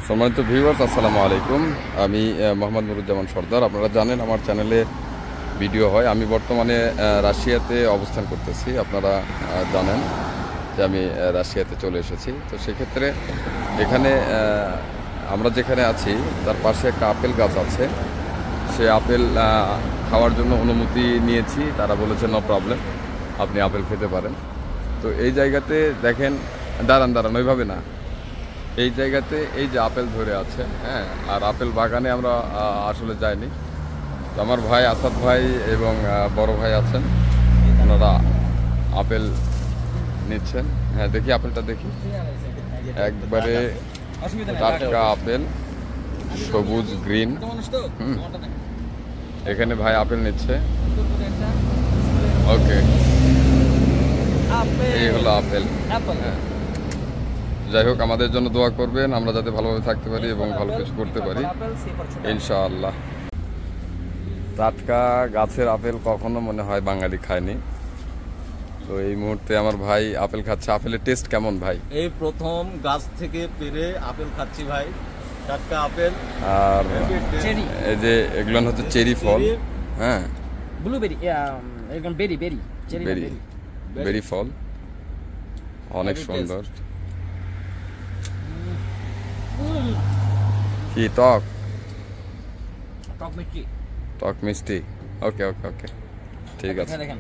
সম্মানিত ভিউয়ার্স, আসসালামু আলাইকুম। আমি মোহাম্মদ নুরুজ্জামান সর্দার। আপনারা জানেন আমার চ্যানেলে ভিডিও হয়। আমি বর্তমানে রাশিয়াতে অবস্থান করতেছি। আপনারা জানেন যে আমি রাশিয়াতে চলে এসেছি। তো সেক্ষেত্রে এখানে আমরা যেখানে আছি তার পাশে একটা আপেল গাছ আছে। সে আপেল খাওয়ার জন্য অনুমতি নিয়েছি। তারা বলেছে নো প্রবলেম, আপনি আপেল খেতে পারেন। তো এই জায়গাতে দেখেন, দাঁড়ান ওইভাবে না, এই জায়গাতে এই যে আপেল ধরে আছে, হ্যাঁ, আর আপেল বাগানে আমরা আসলে যাইনি। তো আমার ভাই আসাদ ভাই এবং বড় ভাই আছেন, ওনারা আপেল নিচ্ছেন। হ্যাঁ, দেখি আপেলটা দেখি, একবারে টাটকা আপেল, সবুজ গ্রিন। এখানে ভাই আপেল নিচ্ছে। ওকে, এই হলো আপেল। হ্যাঁ, যাই হোক, আমাদের জন্য দোয়া করবেন, আমরা যাতে ভালোভাবে থাকতে পারি এবং ভালো কিছু করতে পারি ইনশাআল্লাহ। টাটকা গাছের আপেল কখনো মনে হয় বাঙালি খায়নি। তো এই মুহূর্তে আমার ভাই আপেল খাচ্ছে। আপেলের টেস্ট কেমন ভাই? এই প্রথম গাছ থেকে পেরে আপেল খাচ্ছি ভাই, টাটকা আপেল। আর এই যে এগুলো হচ্ছে চেরি ফল, হ্যাঁ, ব্লুবেরি, এরকম বেরি বেরি ফল, অনেক সুন্দর। কি টক মিষ্টি। টক মিষ্টি। ওকে, ঠিক আছে। দেখেন